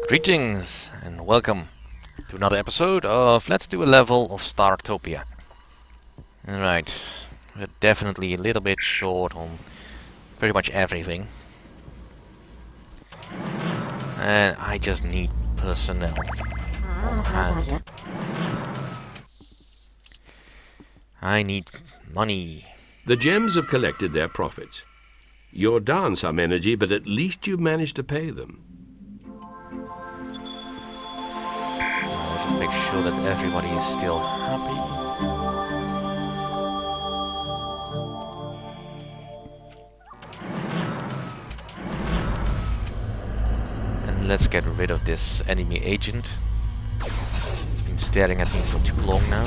Greetings and welcome to another episode of Let's Do a Level of Startopia. Alright, we're definitely a little bit short on pretty much everything. And I just need personnel on hand. I need money. The gems have collected their profits. You're down some energy, but at least you managed to pay them. Let's just make sure that everybody is still happy. And let's get rid of this enemy agent. He's been staring at me for too long now.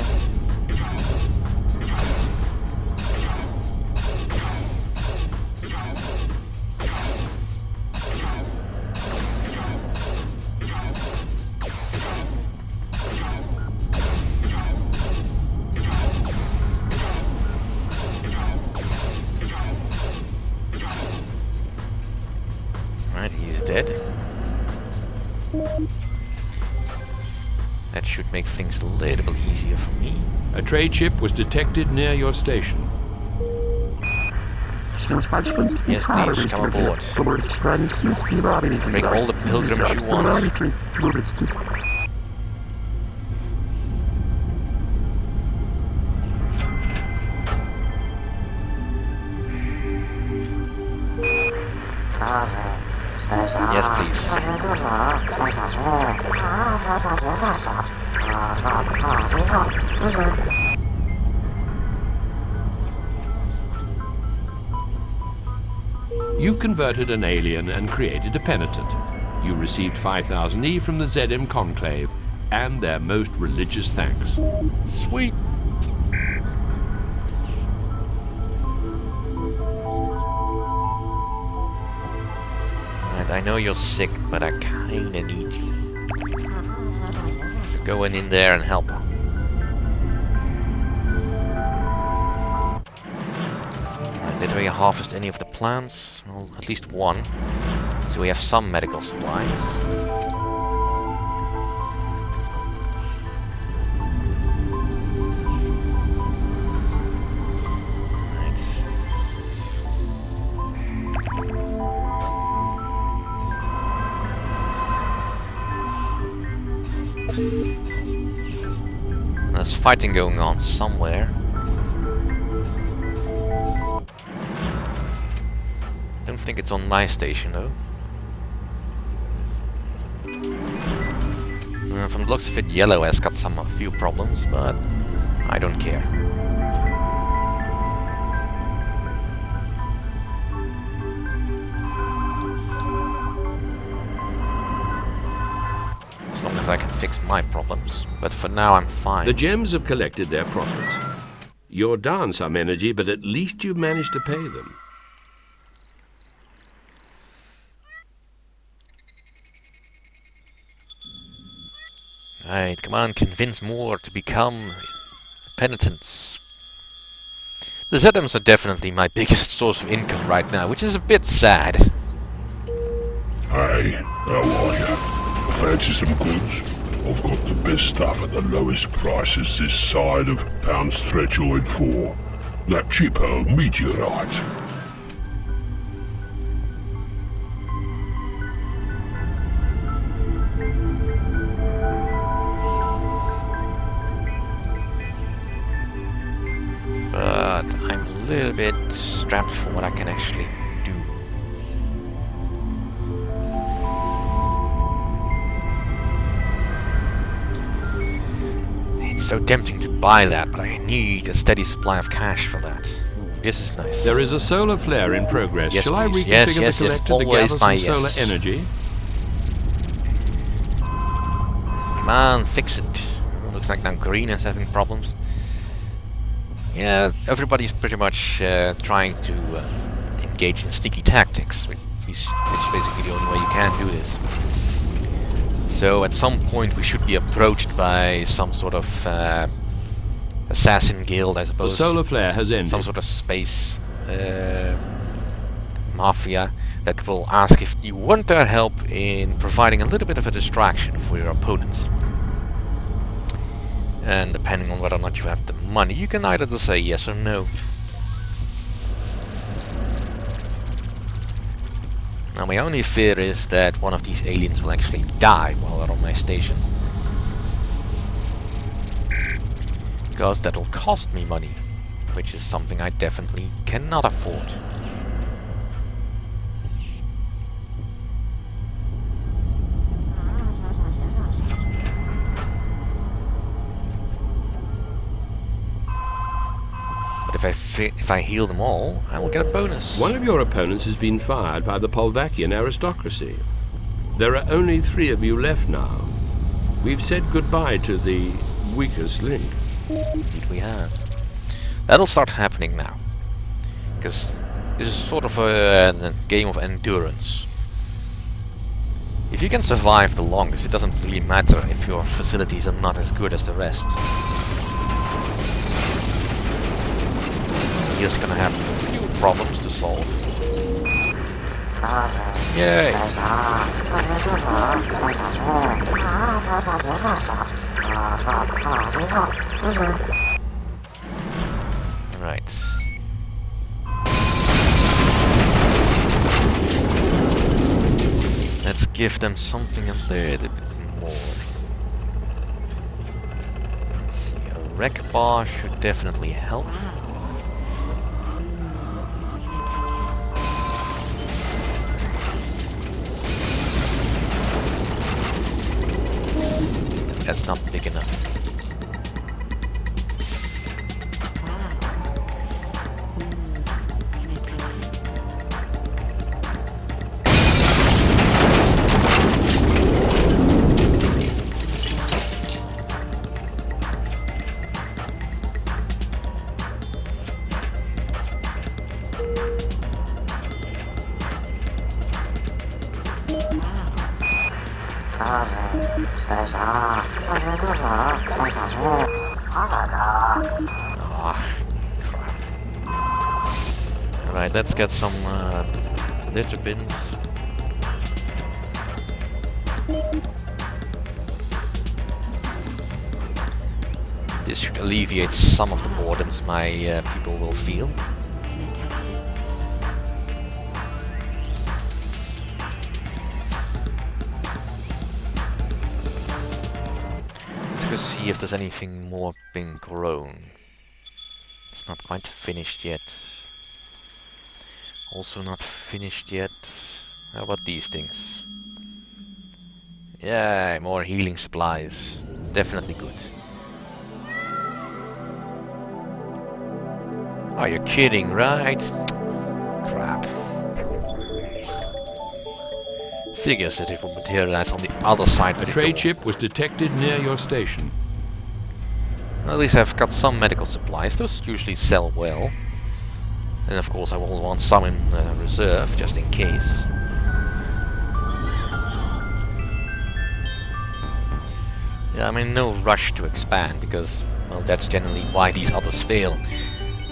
He's dead. That should make things a little bit easier for me. A trade ship was detected near your station. Yes, please, come aboard. Bring all the pilgrims you want. Yes, please. You converted an alien and created a penitent. You received 5,000 E from the ZM Conclave and their most religious thanks. Sweet. I know you're sick, but I kinda need you. So go in there and help. Did we harvest any of the plants? Well, at least one. So we have some medical supplies. There's fighting going on somewhere. Don't think it's on my station though. From the looks of it, Yellow has got a few problems, but I don't care. As long as I can fix my problems. But for now I'm fine. The gems have collected their profits. You're down some energy, but at least you managed to pay them. Right, come on, convince more to become penitents. The ZMs are definitely my biggest source of income right now, which is a bit sad. Hey, how are you? Fancy some goods? I've got the best stuff at the lowest prices this side of Pound's Threachoid 4. That cheapo meteorite. But I'm a little bit strapped for what I can actually do. It's so tempting to buy that, but I need a steady supply of cash for that. Ooh, this is nice. There is a solar flare in progress. Yes, Shall I please. reconfigure Yes, the collector to always gather my some yes. solar energy? Come on, fix it. Looks like now Green is having problems. Yeah, everybody's pretty much trying to engage in sneaky tactics, which is basically the only way you can do this. So at some point we should be approached by some sort of assassin guild, I suppose. The solar flare has ended. Some sort of space mafia that will ask if you want their help in providing a little bit of a distraction for your opponents. And depending on whether or not you have the money, you can either just say yes or no. Now my only fear is that one of these aliens will actually die while they're on my station. Because that'll cost me money, which is something I definitely cannot afford. But if I heal them all, I will get a bonus. One of your opponents has been fired by the Polvakian Aristocracy. There are only 3 of you left now. We've said goodbye to the weakest link. Indeed we have. That'll start happening now. Because this is sort of a game of endurance. If you can survive the longest, it doesn't really matter if your facilities are not as good as the rest. You're just gonna have a few problems to solve. Yay! Right. Let's give them something a little bit more. Let's see, a wreck bar should definitely help. That's not big enough. Crap. Alright, let's get some litter bins. This should alleviate some of the boredoms my people will feel. Let's go see if there's anything more being grown. It's not quite finished yet. Also not finished yet. How about these things? Yeah, more healing supplies. Definitely good. Oh, you're kidding, right? Crap. Figures that it will materialize on the other side. A trade ship was detected near your station. Well, at least I've got some medical supplies. Those usually sell well. And of course I will want some in reserve, just in case. Yeah, I'm in no rush to expand, because, well, that's generally why these others fail.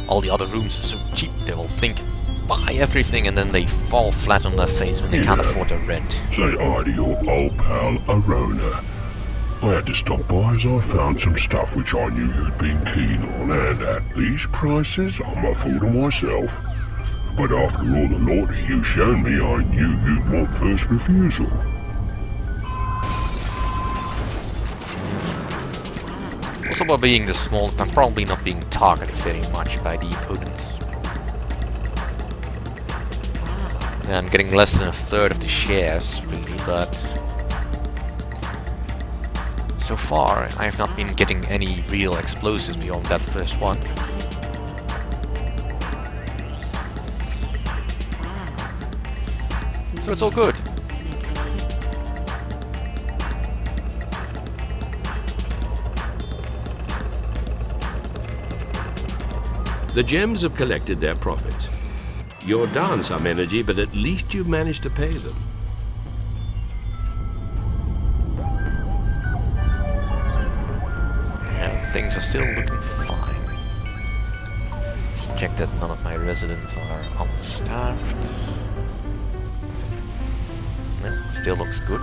All the other rooms are so cheap, they will think, buy everything, and then they fall flat on their face when they can't afford the rent. Say hi to your old pal, Arona. I had to stop by as I found some stuff which I knew you'd been keen on, and at these prices, I'm a fool to myself. But after all the loyalty you've shown me, I knew you'd want first refusal. Also, by being the smallest, I'm probably not being targeted very much by the opponents. Yeah, I'm getting less than a third of the shares, really, but so far I have not been getting any real explosives beyond that first one. So it's all good. The gems have collected their profit. You're down some energy, but at least you've managed to pay them. Yeah, things are still looking fine. Let's check that none of my residents are understaffed. still looks good.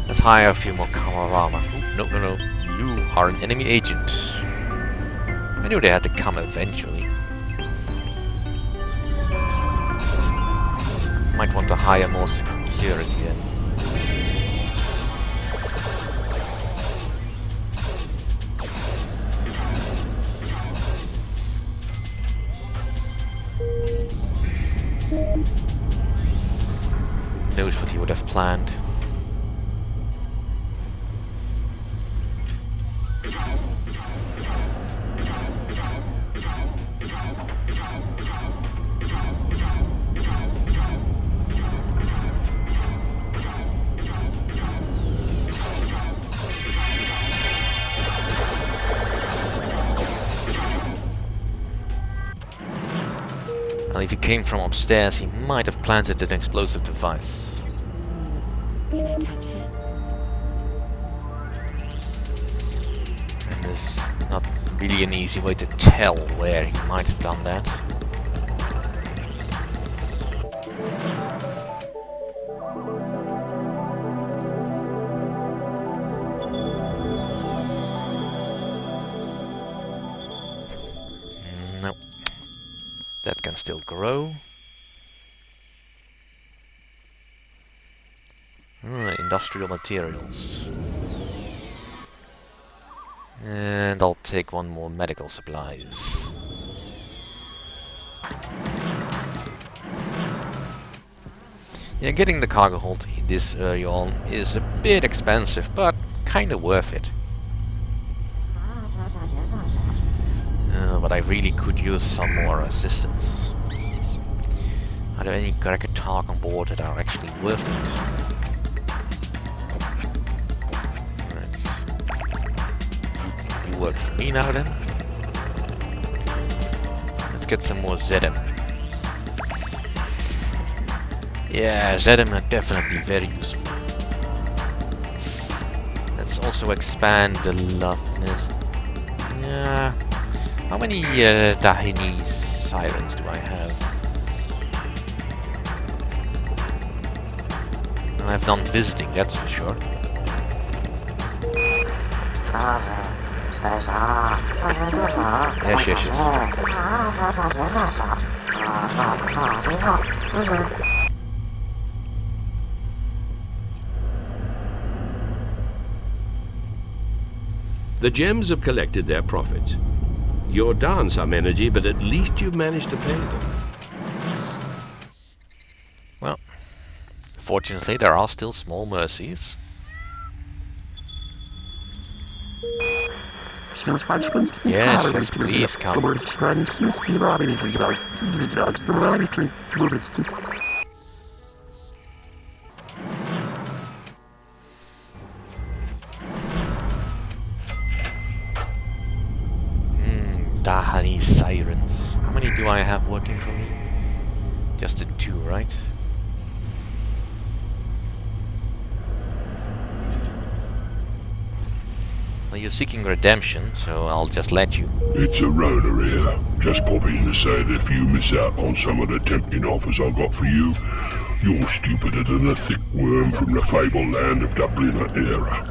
Let's hire a few more armor. No, no, no. You are an enemy agent. I knew they had to come eventually. Might want to hire more security then. Who knows what he would have planned. Well, if he came from upstairs, he might have planted an explosive device. And there's not really an easy way to tell where he might have done that. No. That can still grow. Industrial materials. And I'll take one more medical supplies. Yeah, getting the cargo hold this early on is a bit expensive, but kinda worth it. But I really could use some more assistance. Are there any Tark on board that are actually worth it? You work for me now then. Let's get some more Zedem. Yeah, Zedem are definitely very useful. Let's also expand the loveness. Yeah. How many Dahini sirens do I have? I have none visiting, that's for sure. Yes, yes, yes. The gems have collected their profits. You're down some energy, but at least you've managed to pay them. Well, fortunately there are still small mercies. Yes, yes, please come. Dahani sirens. How many do I have working for me? Just the 2, right? Well, you're seeking redemption, so I'll just let you. It's a Rona here. Just popping in to say that if you miss out on some of the tempting offers I got for you, you're stupider than a thick worm from the fabled land of Dublin era.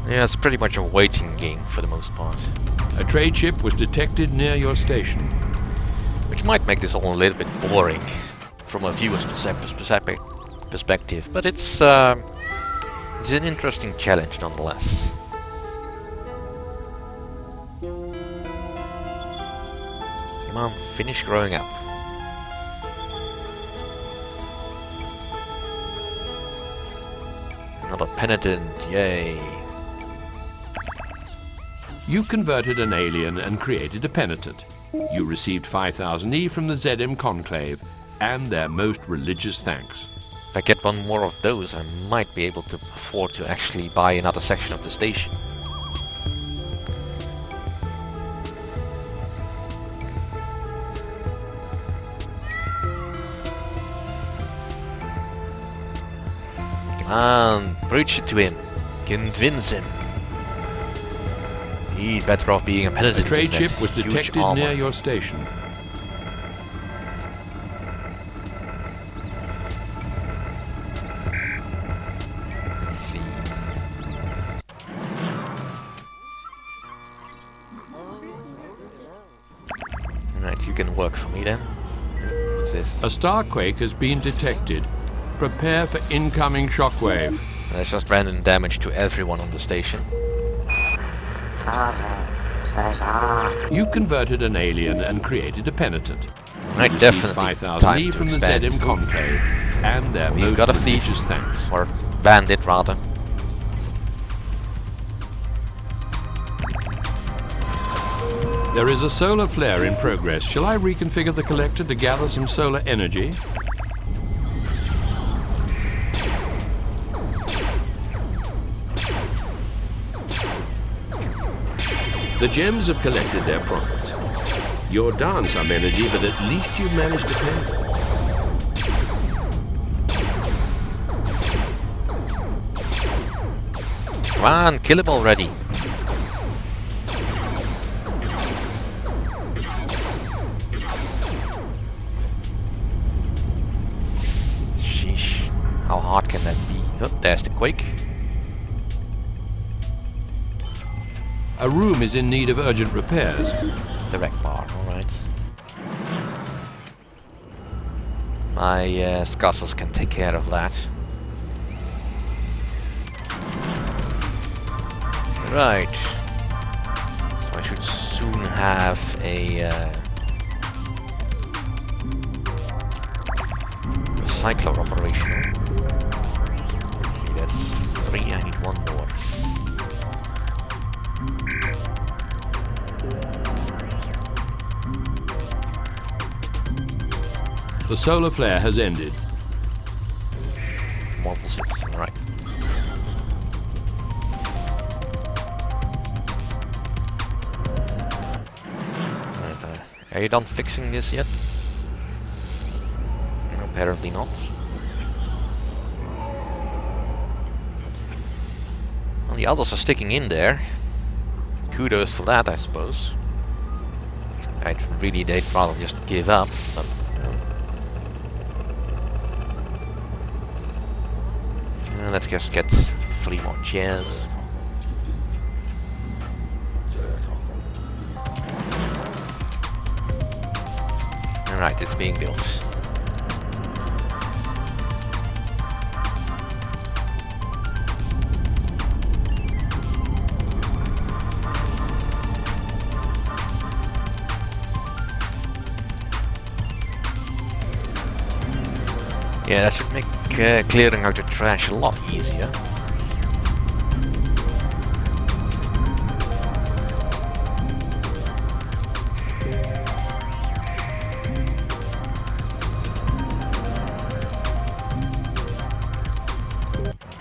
Yeah, it's pretty much a waiting game for the most part. A trade ship was detected near your station. Which might make this all a little bit boring from a viewer's perspective, but it's an interesting challenge nonetheless. Come on, finish growing up. Another penitent, yay. You converted an alien and created a penitent. You received 5,000 E from the Zedem Conclave, and their most religious thanks. If I get one more of those, I might be able to afford to actually buy another section of the station. Come on, preach it to him. Convince him. He's better off being a A peasant. trade than that ship was huge detected armor. near your station. Let's see. Alright, you can work for me then. What's this? A starquake has been detected. Prepare for incoming shockwave. There's just random damage to everyone on the station. You converted an alien and created a penitent. I Received definitely 5,000 time E to from the expand. ZM conclave, and their We've most got a thief, religious thanks. or bandit rather. There is a solar flare in progress. Shall I reconfigure the collector to gather some solar energy? The gems have collected their profit. You're down some energy, but at least you've managed to pay them. Come on, kill him already. Sheesh. How hard can that be? Oh, there's the quake. A room is in need of urgent repairs. The wreck bar, alright. My Scuzzles can take care of that. Right. So I should soon have a cycler operational. Let's see, that's 3, I need 1 more. The solar flare has ended. Model 6, alright. Right, are you done fixing this yet? Apparently not. Well, the others are sticking in there. Kudos for that, I suppose. They'd rather just give up, but let's just get 3 more chairs. Alright, it's being built. Yeah, that should make clearing out the trash a lot easier.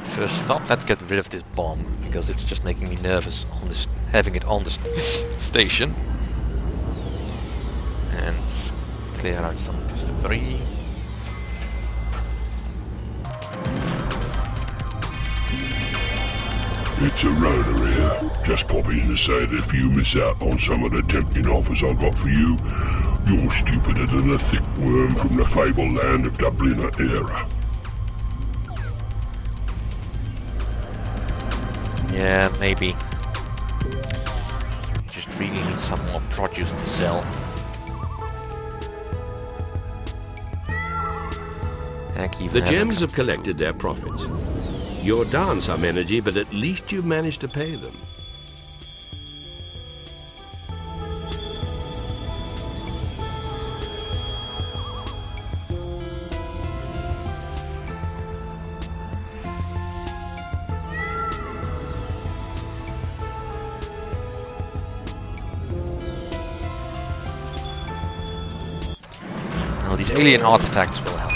First stop, let's get rid of this bomb, because it's just making me nervous on this, having it on the station. And clear out some of this debris. It's a rotor here. Just popping in to say that if you miss out on some of the tempting offers I got for you, you're stupider than a thick worm from the fabled land of Dubliner era. Yeah, maybe. Just really need some more produce to sell. Heck, even The having gems some have collected their profits. You're down some energy, but at least you managed to pay them. Well, these alien artifacts will help.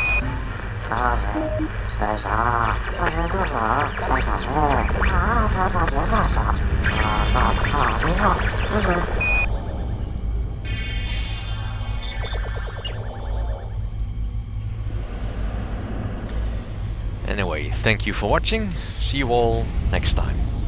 And Anyway, thank you for watching. See you all next time.